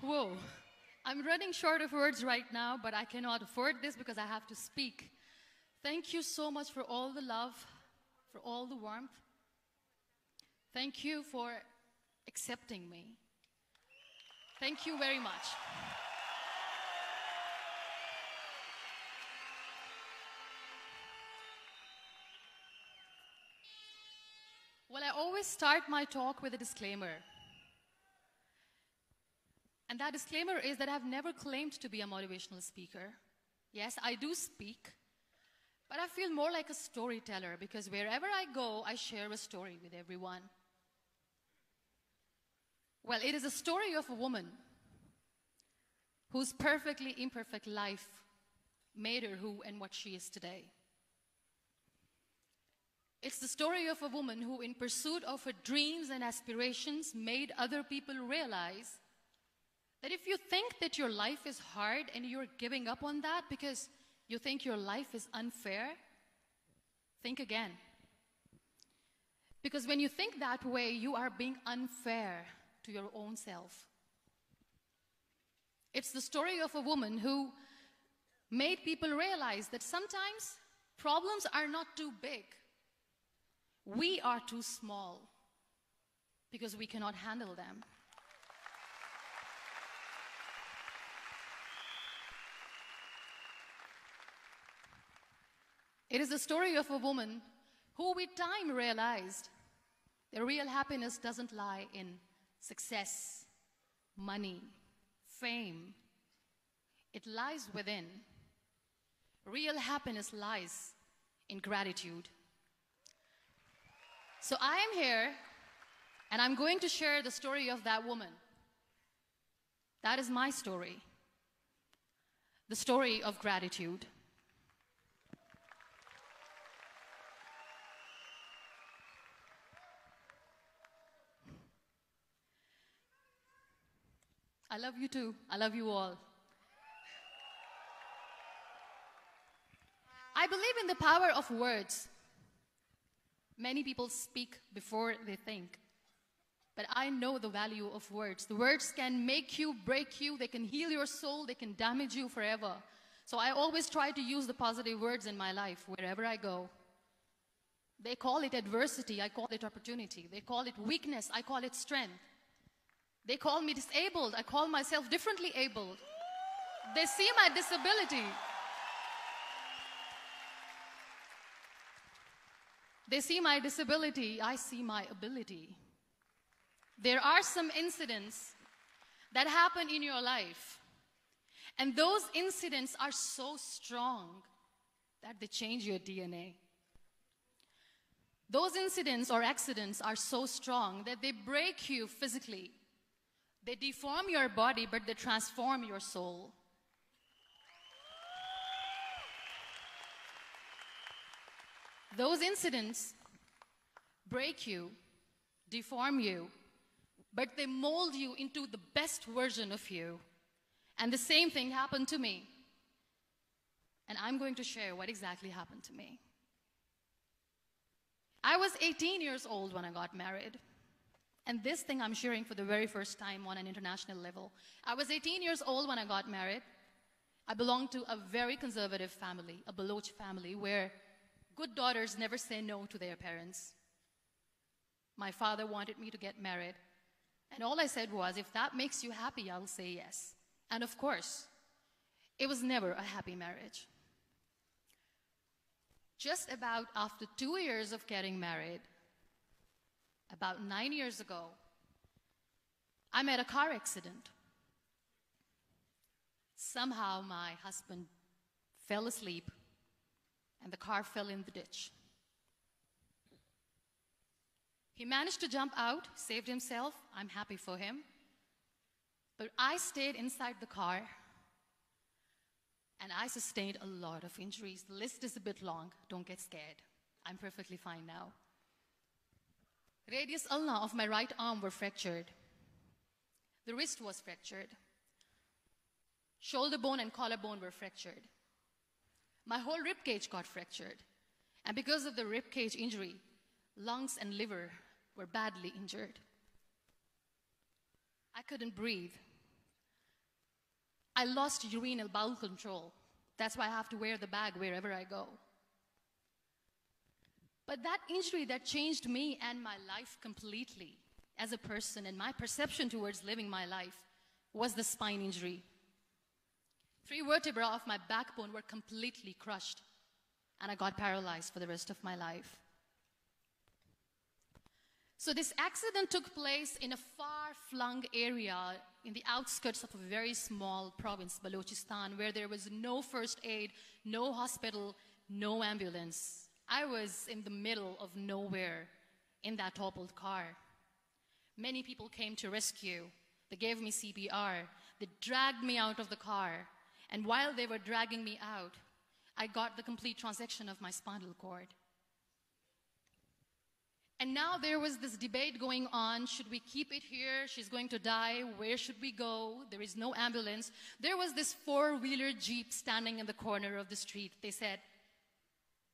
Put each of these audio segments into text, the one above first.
Whoa. I'm running short of words right now, but I cannot afford this because I have to speak. Thank you so much for all the love, for all the warmth. Thank you for accepting me. Thank you very much. Well, I always start my talk with a disclaimer. And that disclaimer is that I've never claimed to be a motivational speaker. Yes, I do speak, but I feel more like a storyteller because wherever I go, I share a story with everyone. Well, it is a story of a woman whose perfectly imperfect life made her who and what she is today. It's the story of a woman who, in pursuit of her dreams and aspirations, made other people realize that if you think that your life is hard and you're giving up on that because you think your life is unfair, think again. Because when you think that way, you are being unfair to your own self. It's the story of a woman who made people realize that sometimes problems are not too big. We are too small because we cannot handle them. It is the story of a woman who with time realized that real happiness doesn't lie in success, money, fame. It lies within. Real happiness lies in gratitude. So I am here, and I'm going to share the story of that woman. That is my story. The story of gratitude. I love you too. I love you all. I believe in the power of words. Many people speak before they think. But I know the value of words. The words can make you, break you, they can heal your soul, they can damage you forever. So I always try to use the positive words in my life wherever I go. They call it adversity, I call it opportunity. They call it weakness, I call it strength. They call me disabled, I call myself differently abled. They see my disability. They see my disability, I see my ability. There are some incidents that happen in your life, and those incidents are so strong that they change your DNA. Those incidents or accidents are so strong that they break you physically. They deform your body, but they transform your soul. Those incidents break you, deform you, but they mold you into the best version of you. And the same thing happened to me. And I'm going to share what exactly happened to me. I was 18 years old when I got married. And this thing I'm sharing for the very first time on an international level. I was 18 years old when I got married. I belonged to a very conservative family, a Baloch family, where good daughters never say no to their parents. My father wanted me to get married. And all I said was, if that makes you happy, I'll say yes. And of course, it was never a happy marriage. Just about after 2 years of getting married, about 9 years ago, I met a car accident. Somehow my husband fell asleep and the car fell in the ditch. He managed to jump out, saved himself. I'm happy for him. But I stayed inside the car and I sustained a lot of injuries. The list is a bit long. Don't get scared. I'm perfectly fine now. Radius ulna of my right arm were fractured. The wrist was fractured. Shoulder bone and collarbone were fractured. My whole rib cage got fractured. And because of the rib cage injury, lungs and liver were badly injured. I couldn't breathe. I lost urinary bowel control. That's why I have to wear the bag wherever I go. But that injury that changed me and my life completely as a person and my perception towards living my life was the spine injury. 3 vertebrae of my backbone were completely crushed, and I got paralyzed for the rest of my life. So this accident took place in a far-flung area in the outskirts of a very small province, Balochistan, where there was no first aid, no hospital, no ambulance. I was in the middle of nowhere in that toppled car. Many people came to rescue. They gave me CPR. They dragged me out of the car. And while they were dragging me out, I got the complete transection of my spinal cord. And now there was this debate going on. Should we keep it here? She's going to die. Where should we go? There is no ambulance. There was this 4-wheeler Jeep standing in the corner of the street. They said,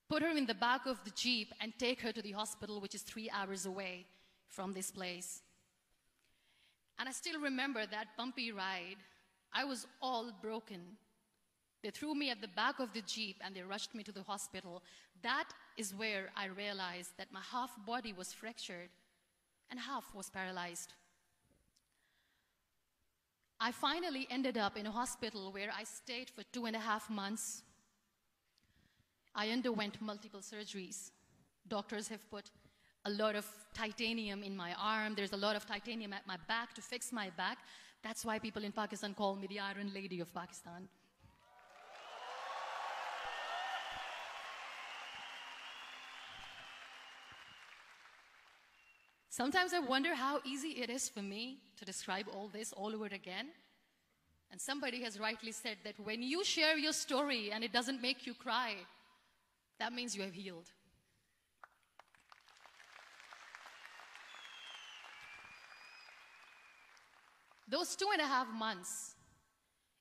put her in the back of the Jeep and take her to the hospital, which is 3 hours away from this place. And I still remember that bumpy ride. I was all broken. They threw me at the back of the Jeep and they rushed me to the hospital. That is where I realized that my half body was fractured and half was paralyzed. I finally ended up in a hospital where I stayed for 2.5 months. I underwent multiple surgeries. Doctors have put a lot of titanium in my arm. There's a lot of titanium at my back to fix my back. That's why people in Pakistan call me the Iron Lady of Pakistan. Sometimes I wonder how easy it is for me to describe all this all over again. And somebody has rightly said that when you share your story and it doesn't make you cry, that means you have healed. Those 2.5 months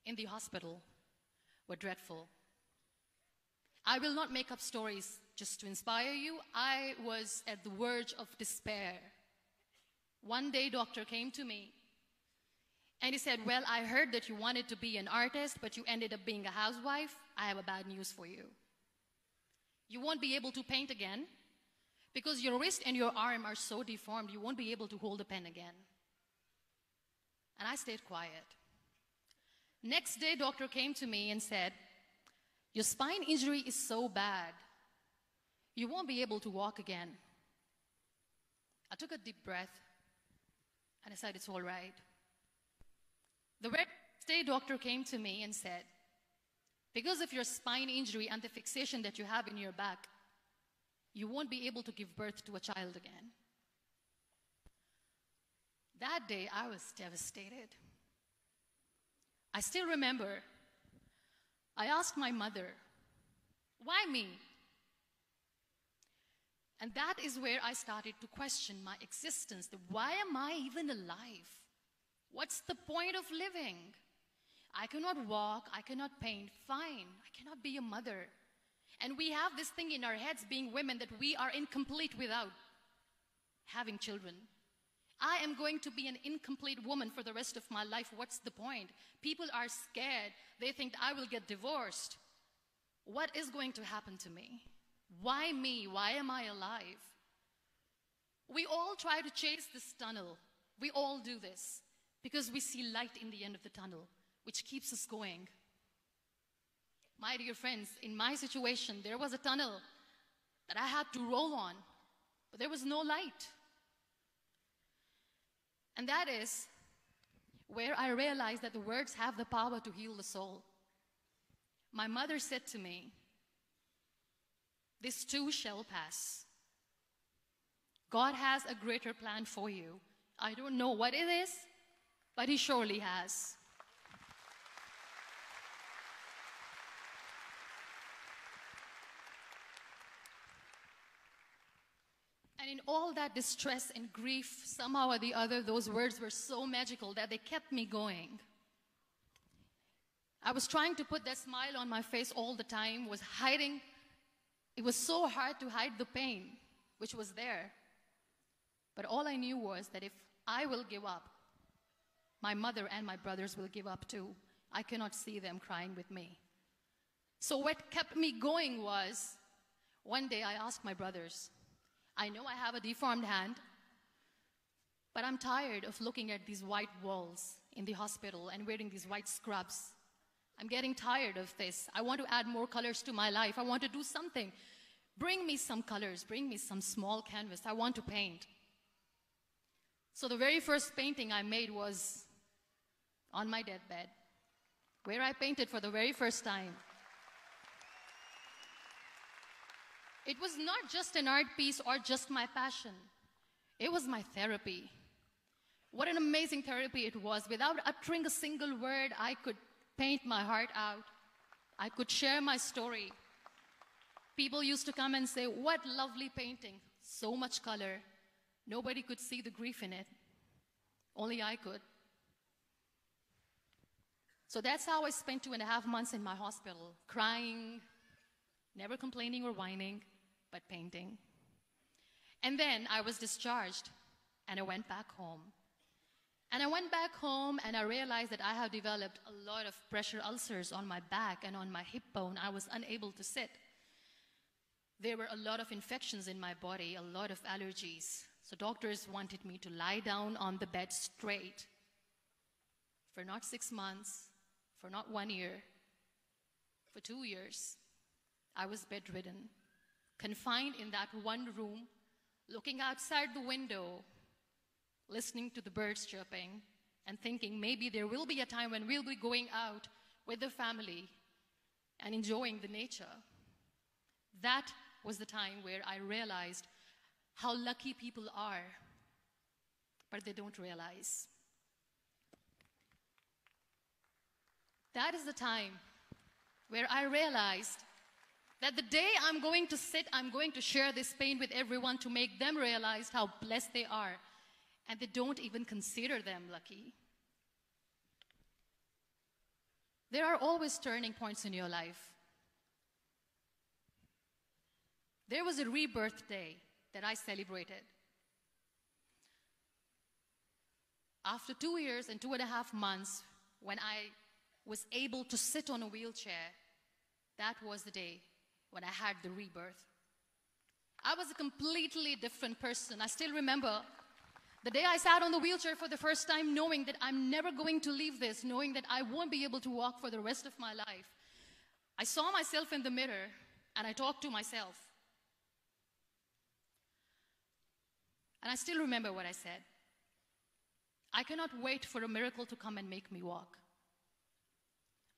in the hospital were dreadful. I will not make up stories just to inspire you. I was at the verge of despair. One day, doctor came to me and he said, well, I heard that you wanted to be an artist, but you ended up being a housewife. I have a bad news for you. You won't be able to paint again because your wrist and your arm are so deformed, you won't be able to hold a pen again. And I stayed quiet. Next day, doctor came to me and said, your spine injury is so bad, you won't be able to walk again. I took a deep breath and I said, it's all right. The next day, doctor came to me and said, because of your spine injury and the fixation that you have in your back, you won't be able to give birth to a child again. That day, I was devastated. I still remember, I asked my mother, why me? And that is where I started to question my existence. Why am I even alive? What's the point of living? I cannot walk, I cannot paint, fine. I cannot be a mother. And we have this thing in our heads, being women, that we are incomplete without having children. I am going to be an incomplete woman for the rest of my life. What's the point? People are scared. They think I will get divorced. What is going to happen to me? Why me? Why am I alive? We all try to chase this tunnel. We all do this because we see light in the end of the tunnel, which keeps us going. My dear friends, in my situation, there was a tunnel that I had to roll on, but there was no light. And that is where I realized that the words have the power to heal the soul. My mother said to me, this too shall pass. God has a greater plan for you. I don't know what it is, but He surely has. And in all that distress and grief, somehow or the other, those words were so magical that they kept me going. I was trying to put that smile on my face all the time, was hiding. It was so hard to hide the pain, which was there. But all I knew was that if I will give up, my mother and my brothers will give up too. I cannot see them crying with me. So what kept me going was, one day I asked my brothers, I know I have a deformed hand, but I'm tired of looking at these white walls in the hospital and wearing these white scrubs. I'm getting tired of this. I want to add more colors to my life. I want to do something. Bring me some colors. Bring me some small canvas. I want to paint. So the very first painting I made was on my deathbed, where I painted for the very first time. It was not just an art piece or just my passion. It was my therapy. What an amazing therapy it was. Without uttering a single word, I could paint my heart out. I could share my story. People used to come and say, what lovely painting. So much color. Nobody could see the grief in it. Only I could. So that's how I spent 2.5 months in my hospital, crying, never complaining or whining, but painting. And then I was discharged, and I went back home. And I went back home, and I realized that I have developed a lot of pressure ulcers on my back and on my hip bone. I was unable to sit. There were a lot of infections in my body, a lot of allergies. So doctors wanted me to lie down on the bed straight for not 6 months, for not 1 year, for 2 years. I was bedridden, confined in that one room, looking outside the window, listening to the birds chirping, and thinking maybe there will be a time when we'll be going out with the family and enjoying the nature. That was the time where I realized how lucky people are, but they don't realize. That is the time where I realized that the day I'm going to sit, I'm going to share this pain with everyone to make them realize how blessed they are, and they don't even consider them lucky. There are always turning points in your life. There was a rebirth day that I celebrated. After 2 years and 2.5 months, when I was able to sit on a wheelchair, that was the day when I had the rebirth. I was a completely different person. I still remember the day I sat on the wheelchair for the first time, knowing that I'm never going to leave this, knowing that I won't be able to walk for the rest of my life. I saw myself in the mirror, and I talked to myself. And I still remember what I said. I cannot wait for a miracle to come and make me walk.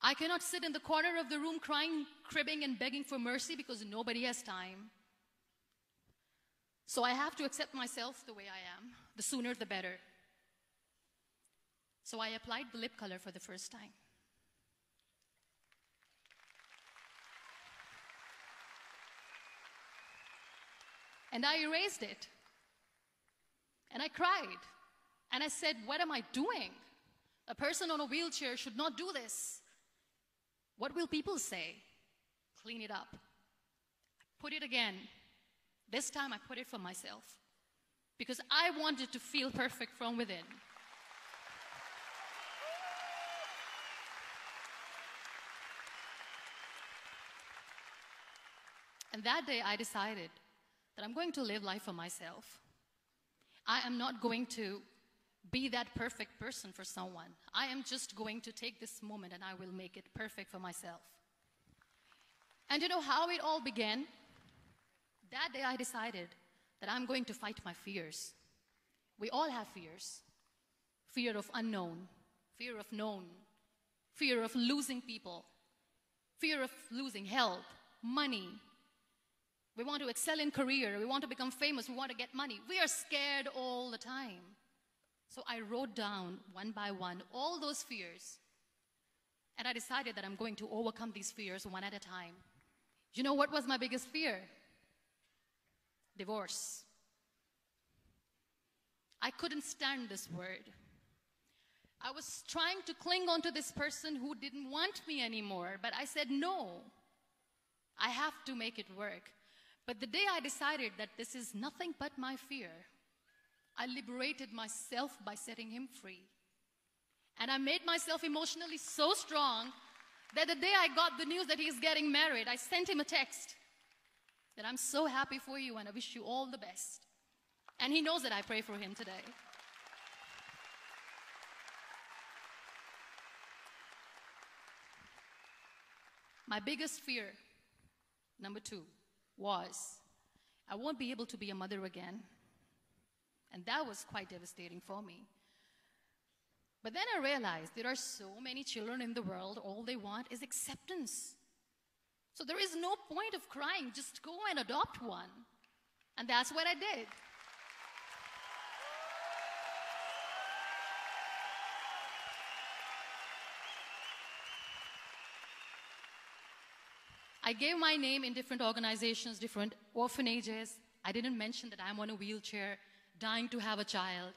I cannot sit in the corner of the room crying, cribbing, and begging for mercy because nobody has time. So I have to accept myself the way I am. The sooner, the better. So I applied the lip color for the first time. And I erased it. And I cried. And I said, what am I doing? A person on a wheelchair should not do this. What will people say? Clean it up. Put it again. This time I put it for myself. Because I wanted to feel perfect from within. And that day I decided that I'm going to live life for myself. I am not going to be that perfect person for someone. I am just going to take this moment and I will make it perfect for myself. And you know how it all began? That day I decided that I'm going to fight my fears. We all have fears. Fear of unknown, fear of known, fear of losing people, fear of losing health, money. We want to excel in career, we want to become famous, we want to get money. We are scared all the time. So I wrote down one by one all those fears. And I decided that I'm going to overcome these fears one at a time. You know what was my biggest fear? Divorce. I couldn't stand this word. I was trying to cling on to this person who didn't want me anymore, but I said no. I have to make it work. But the day I decided that this is nothing but my fear, I liberated myself by setting him free. And I made myself emotionally so strong that the day I got the news that he's getting married, I sent him a text that I'm so happy for you and I wish you all the best. And he knows that I pray for him today. My biggest fear, number 2, was I won't be able to be a mother again. And that was quite devastating for me. But then I realized there are so many children in the world, all they want is acceptance. So there is no point of crying, just go and adopt one. And that's what I did. I gave my name in different organizations, different orphanages. I didn't mention that I'm on a wheelchair, dying to have a child.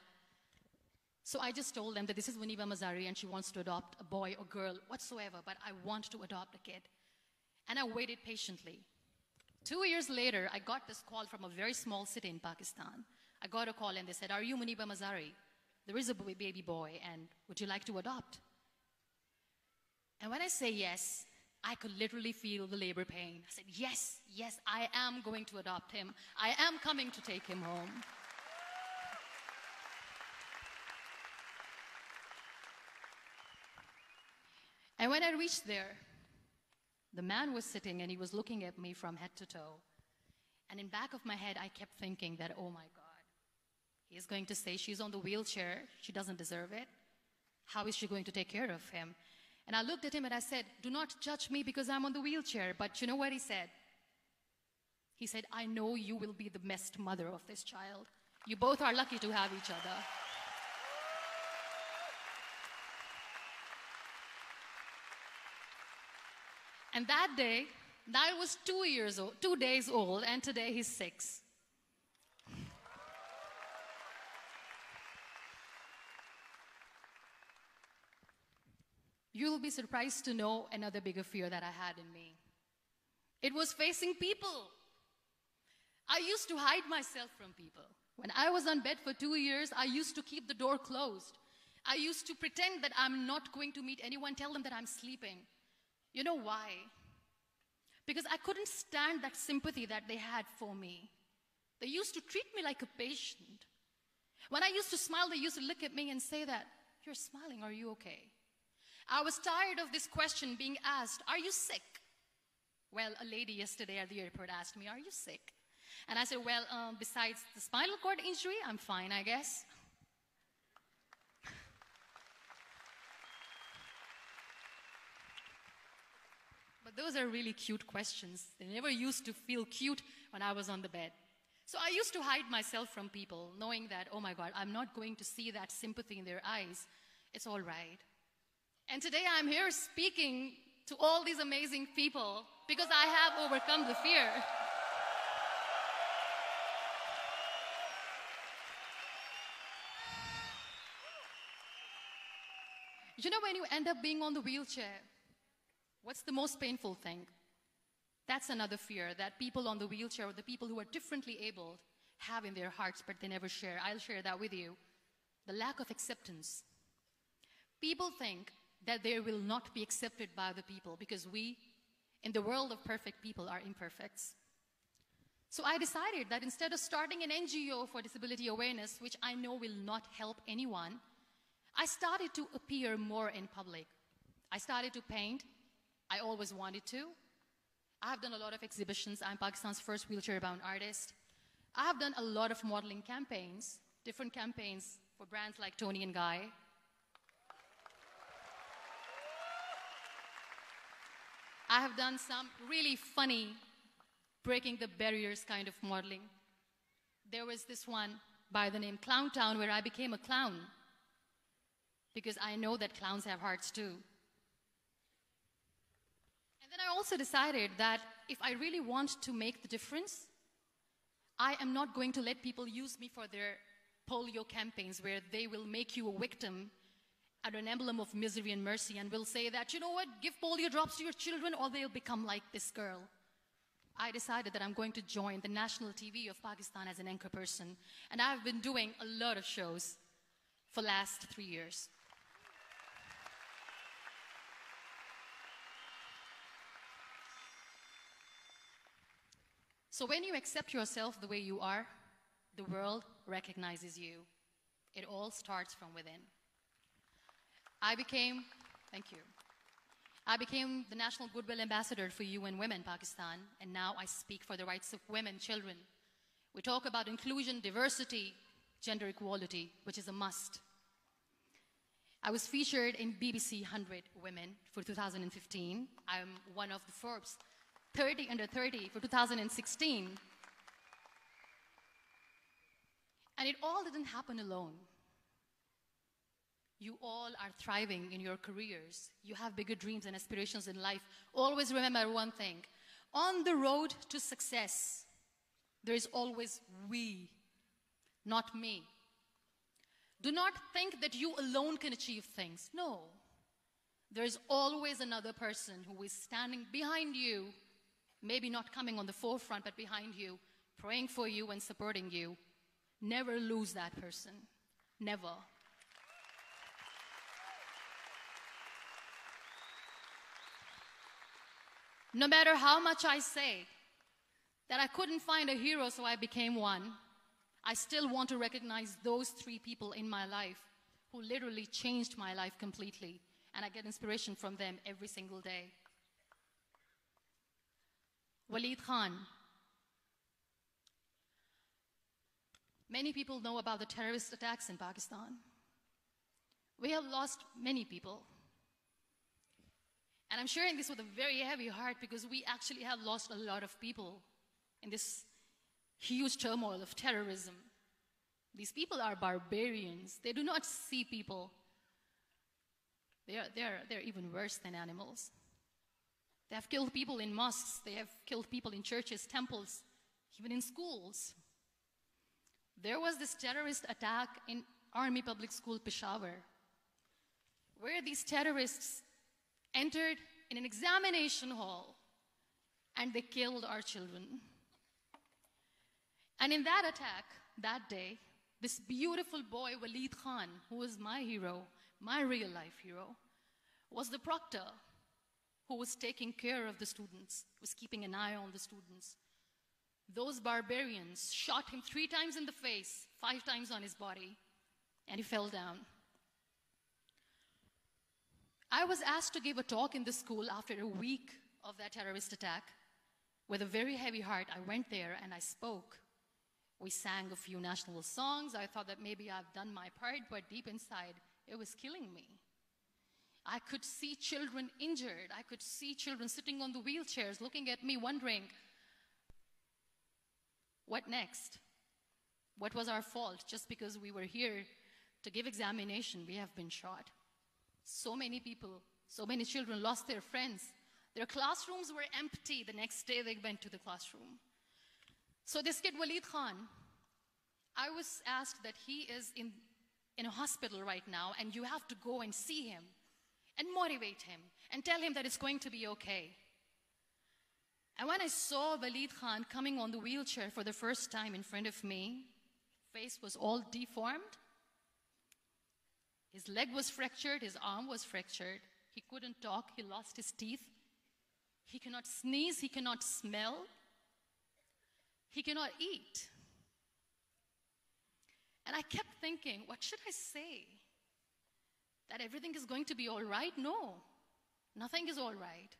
So I just told them that this is Muniba Mazari and she wants to adopt a boy or girl, whatsoever, but I want to adopt a kid. And I waited patiently. 2 years later, I got this call from a very small city in Pakistan. I got a call and they said, "Are you Muniba Mazari? There is a baby boy and would you like to adopt?" And when I say yes, I could literally feel the labor pain. I said, yes, yes, I am going to adopt him. I am coming to take him home. And when I reached there, the man was sitting and he was looking at me from head to toe. And in back of my head, I kept thinking that, oh my God, he is going to say she's on the wheelchair. She doesn't deserve it. How is she going to take care of him? And I looked at him and I said, "Do not judge me because I'm on the wheelchair." But you know what he said? He said, "I know you will be the best mother of this child. You both are lucky to have each other." And that day, I was 2 days old, and today he's 6. You'll be surprised to know another bigger fear that I had in me. It was facing people. I used to hide myself from people. When I was on bed for 2 years, I used to keep the door closed. I used to pretend that I'm not going to meet anyone, tell them that I'm sleeping. You know why? Because I couldn't stand that sympathy that they had for me. They used to treat me like a patient. When I used to smile, they used to look at me and say that, "You're smiling, are you okay?" I was tired of this question being asked, "Are you sick?" Well, a lady yesterday at the airport asked me, "Are you sick?" And I said, "Well, besides the spinal cord injury, I'm fine, I guess." But those are really cute questions. They never used to feel cute when I was on the bed. So I used to hide myself from people, knowing that, oh my God, I'm not going to see that sympathy in their eyes. It's all right. And today I'm here speaking to all these amazing people because I have overcome the fear. You know, when you end up being on the wheelchair, what's the most painful thing? That's another fear that people on the wheelchair or the people who are differently abled have in their hearts, but they never share. I'll share that with you. The lack of acceptance. People think that they will not be accepted by the people because we, in the world of perfect people, are imperfects. So I decided that instead of starting an NGO for disability awareness, which I know will not help anyone, I started to appear more in public. I started to paint. I always wanted to. I have done a lot of exhibitions. I'm Pakistan's first wheelchair-bound artist. I have done a lot of modeling campaigns, different campaigns for brands like Tony and Guy. I have done some really funny, breaking the barriers kind of modeling. There was this one by the name Clown Town where I became a clown because I know that clowns have hearts too. And then I also decided that if I really want to make the difference, I am not going to let people use me for their polio campaigns where they will make you a victim and an emblem of misery and mercy and will say that, you know what, give polio drops to your children or they'll become like this girl. I decided that I'm going to join the national TV of Pakistan as an anchor person. And I've been doing a lot of shows for the last 3 years. So when you accept yourself the way you are, the world recognizes you. It all starts from within. Thank you. I became the National Goodwill Ambassador for UN Women Pakistan, and now I speak for the rights of women, children. We talk about inclusion, diversity, gender equality, which is a must. I was featured in BBC 100 Women for 2015. I'm one of the Forbes 30 under 30 for 2016. And it all didn't happen alone. You all are thriving in your careers. You have bigger dreams and aspirations in life. Always remember one thing. On the road to success, there is always we, not me. Do not think that you alone can achieve things. No. There is always another person who is standing behind you, maybe not coming on the forefront, but behind you, praying for you and supporting you. Never lose that person. Never. No matter how much I say that I couldn't find a hero, so I became one, I still want to recognize those 3 people in my life who literally changed my life completely, and I get inspiration from them every single day. Waleed Khan. Many people know about the terrorist attacks in Pakistan. We have lost many people. And I'm sharing this with a very heavy heart because we actually have lost a lot of people in this huge turmoil of terrorism. These people are barbarians. They do not see people. They're even worse than animals. They have killed people in mosques. They have killed people in churches, temples, even in schools. There was this terrorist attack in Army Public School, Peshawar, where these terrorists entered in an examination hall and they killed our children. And in that attack, that day, this beautiful boy, Waleed Khan, who was my hero, my real-life hero, was the proctor who was taking care of the students, was keeping an eye on the students. Those barbarians shot him 3 times in the face, 5 times on his body, and he fell down. I was asked to give a talk in the school after a week of that terrorist attack. With a very heavy heart, I went there and I spoke. We sang a few national songs. I thought that maybe I've done my part, but deep inside, it was killing me. I could see children injured. I could see children sitting on the wheelchairs looking at me wondering, what next? What was our fault? Just because we were here to give examination, we have been shot. So many people, so many children lost their friends. Their classrooms were empty. The next day they went to the classroom. So this kid, Waleed Khan, I was asked that he is in a hospital right now, and you have to go and see him and motivate him and tell him that it's going to be okay. And when I saw Waleed Khan coming on the wheelchair for the first time in front of me, face was all deformed. His leg was fractured, his arm was fractured. He couldn't talk, he lost his teeth. He cannot sneeze, he cannot smell. He cannot eat. And I kept thinking, what should I say? That everything is going to be all right? No, nothing is all right.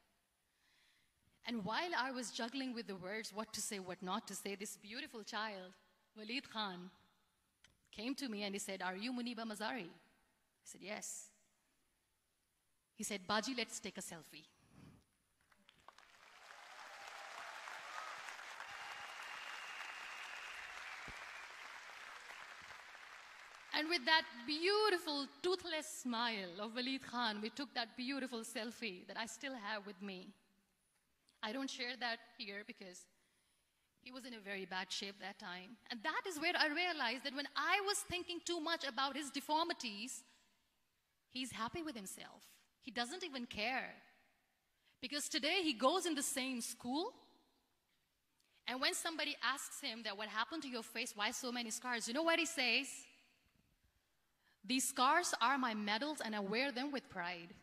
And while I was juggling with the words, what to say, what not to say, this beautiful child, Waleed Khan, came to me and he said, "Are you Muniba Mazari?" I said, "Yes." He said, "Baji, let's take a selfie." And with that beautiful, toothless smile of Waleed Khan, we took that beautiful selfie that I still have with me. I don't share that here because he was in a very bad shape that time. And that is where I realized that when I was thinking too much about his deformities, he's happy with himself. He doesn't even care. Because today he goes in the same school, and when somebody asks him that what happened to your face, why so many scars, you know what he says? "These scars are my medals and I wear them with pride."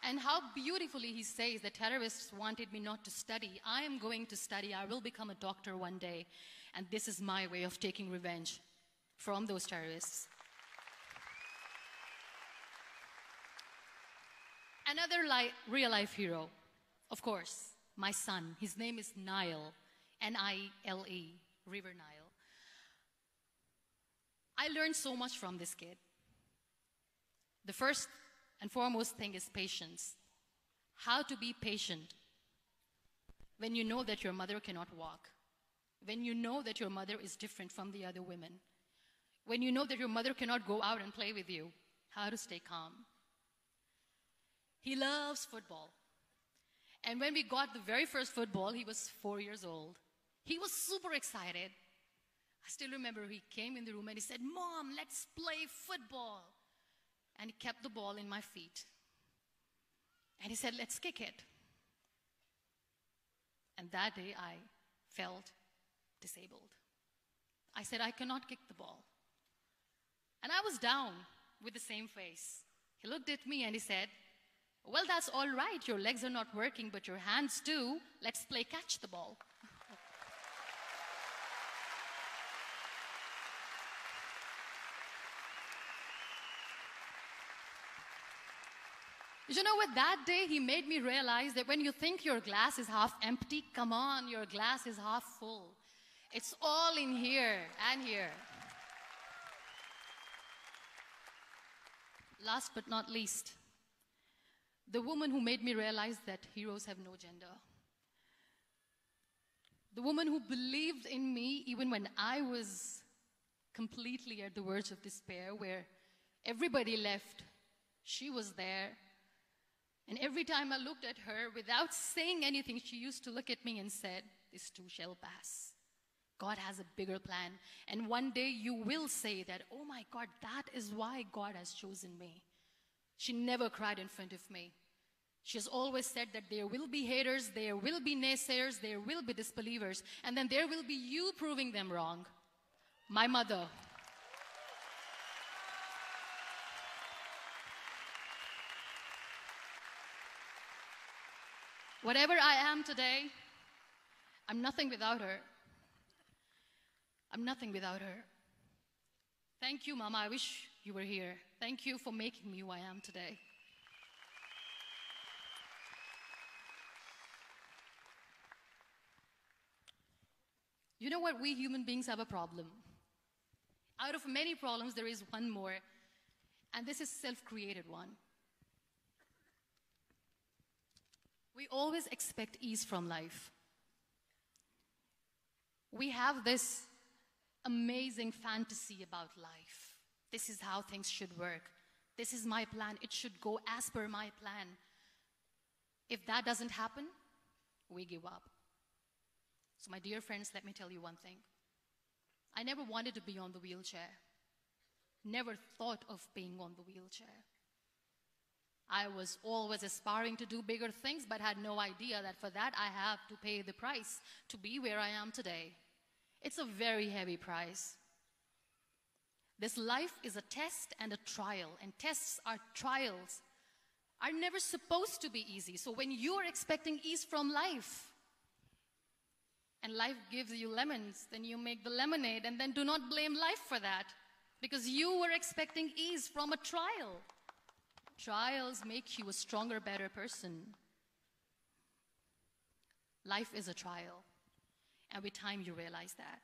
And how beautifully he says the terrorists wanted me not to study. I am going to study. I will become a doctor one day. And this is my way of taking revenge from those terrorists. Another real-life hero, of course, my son. His name is Nile, N-I-L-E, River Nile. I learned so much from this kid. The first and foremost thing is patience. How to be patient when you know that your mother cannot walk, when you know that your mother is different from the other women, when you know that your mother cannot go out and play with you, how to stay calm. He loves football. And when we got the very first football, he was 4 years old. He was super excited. I still remember he came in the room and he said, "Mom, let's play football." And he kept the ball in my feet. And he said, "Let's kick it." And that day I felt disabled. I said, "I cannot kick the ball." And I was down with the same face. He looked at me and he said, "Well, that's all right. Your legs are not working, but your hands do. Let's play catch the ball." You know what? That day he made me realize that when you think your glass is half empty, come on, your glass is half full. It's all in here and here. Last but not least, the woman who made me realize that heroes have no gender. The woman who believed in me even when I was completely at the verge of despair, where everybody left, she was there. And every time I looked at her, without saying anything, she used to look at me and said, "This too shall pass. God has a bigger plan. And one day you will say that, oh my God, that is why God has chosen me." She never cried in front of me. She has always said that there will be haters, there will be naysayers, there will be disbelievers, and then there will be you proving them wrong. My mother. Whatever I am today, I'm nothing without her. I'm nothing without her. Thank you, Mama. I wish you were here. Thank you for making me who I am today. You know what? We human beings have a problem. Out of many problems, there is one more, and this is self-created one. We always expect ease from life. We have this amazing fantasy about life. This is how things should work. This is my plan. It should go as per my plan. If that doesn't happen, we give up. So my dear friends, let me tell you one thing. I never wanted to be on the wheelchair. Never thought of being on the wheelchair. I was always aspiring to do bigger things, but had no idea that for that I have to pay the price to be where I am today. It's a very heavy price. This life is a test and a trial, and tests are trials are never supposed to be easy. So when you are expecting ease from life, and life gives you lemons, then you make the lemonade, and then do not blame life for that, because you were expecting ease from a trial. Trials make you a stronger, better person. Life is a trial, and with time you realize that.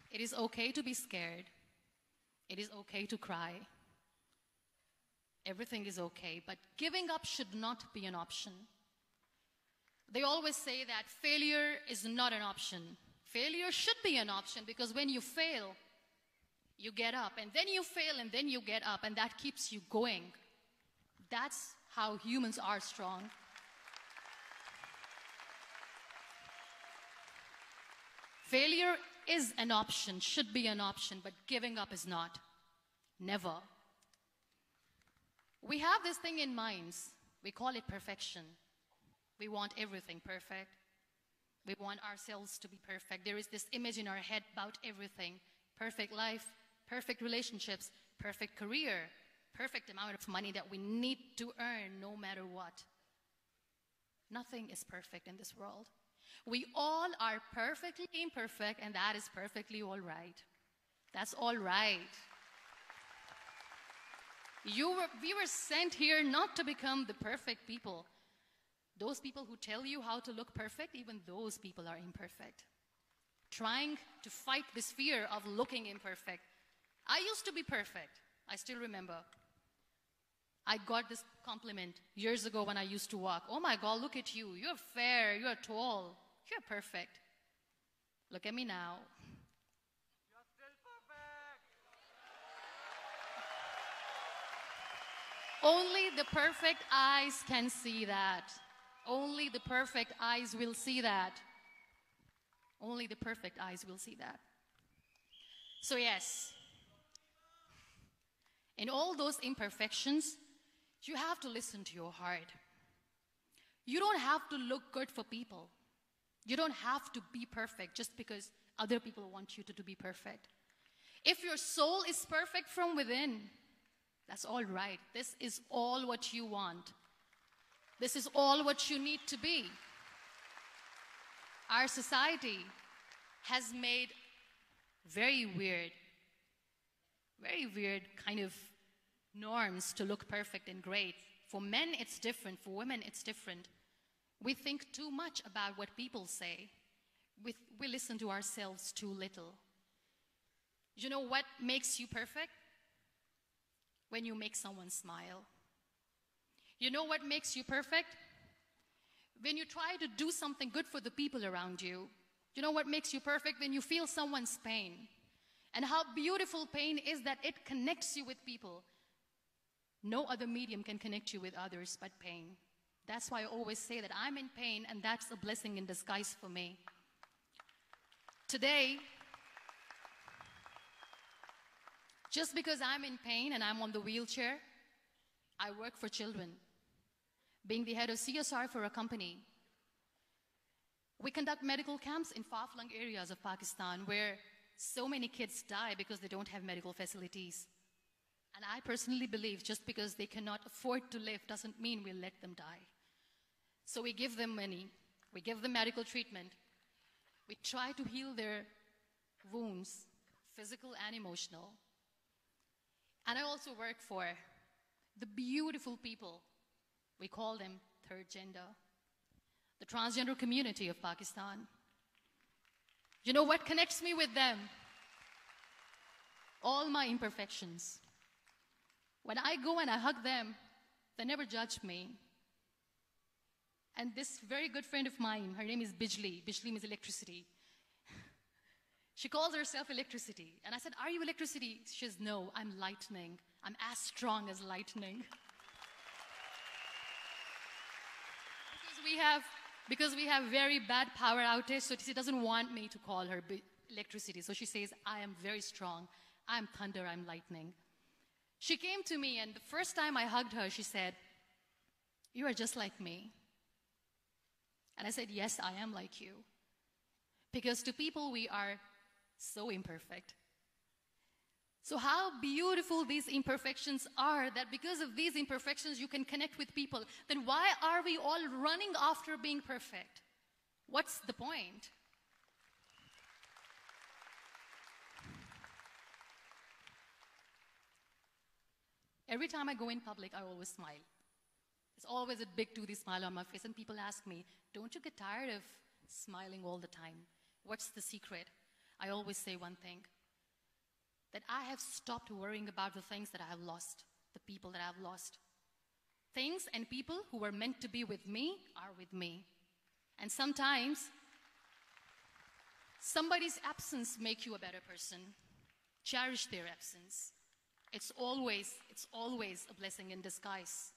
It is okay to be scared. It is okay to cry. Everything is okay, but giving up should not be an option. They always say that failure is not an option. Failure should be an option, because when you fail, you get up, and then you fail, and then you get up, and that keeps you going. That's how humans are strong. Failure is an option, should be an option, but giving up is not. Never. We have this thing in minds. We call it perfection. We want everything perfect. We want ourselves to be perfect. There is this image in our head about everything. Perfect life, perfect relationships, perfect career, perfect amount of money that we need to earn no matter what. Nothing is perfect in this world. We all are perfectly imperfect, and that is perfectly all right. That's all right. We were sent here not to become the perfect people. Those people who tell you how to look perfect, even those people are imperfect. Trying to fight this fear of looking imperfect. I used to be perfect. I still remember. I got this compliment years ago when I used to walk. Oh my God, look at you. You're fair, you're tall, you're perfect. Look at me now. You're still perfect. Only the perfect eyes can see that. Only the perfect eyes will see that. Only the perfect eyes will see that. So yes, in all those imperfections, you have to listen to your heart. You don't have to look good for people. You don't have to be perfect just because other people want you to be perfect. If your soul is perfect from within, that's all right. This is all what you want. This is all what you need to be. Our society has made very weird kind of norms to look perfect and great. For men, it's different. For women, it's different. We think too much about what people say. We listen to ourselves too little. You know what makes you perfect? When you make someone smile. You know what makes you perfect? When you try to do something good for the people around you. You know what makes you perfect? When you feel someone's pain. And how beautiful pain is that it connects you with people. No other medium can connect you with others but pain. That's why I always say that I'm in pain, and that's a blessing in disguise for me. Today, just because I'm in pain and I'm on the wheelchair, I work for children, being the head of CSR for a company. We conduct medical camps in far-flung areas of Pakistan where so many kids die because they don't have medical facilities. And I personally believe just because they cannot afford to live doesn't mean we'll let them die. So we give them money, we give them medical treatment, we try to heal their wounds, physical and emotional. And I also work for the beautiful people, we call them third gender, the transgender community of Pakistan. You know what connects me with them? All my imperfections. When I go and I hug them, they never judge me. And this very good friend of mine, her name is Bijli. Bijli means electricity. She calls herself electricity. And I said, are you electricity? She says, no, I'm lightning. I'm as strong as lightning. Because we have very bad power outage, so she doesn't want me to call her electricity. So she says, I am very strong. I'm thunder, I'm lightning. She came to me, and the first time I hugged her, she said, you are just like me. And I said, yes, I am like you. Because to people, we are so imperfect. So how beautiful these imperfections are, that because of these imperfections, you can connect with people. Then why are we all running after being perfect? What's the point? Every time I go in public, I always smile. There's always a big toothy smile on my face, and people ask me, don't you get tired of smiling all the time? What's the secret? I always say one thing, that I have stopped worrying about the things that I have lost, the people that I have lost. Things and people who were meant to be with me are with me. And sometimes, somebody's absence makes you a better person. Cherish their absence. It's always a blessing in disguise.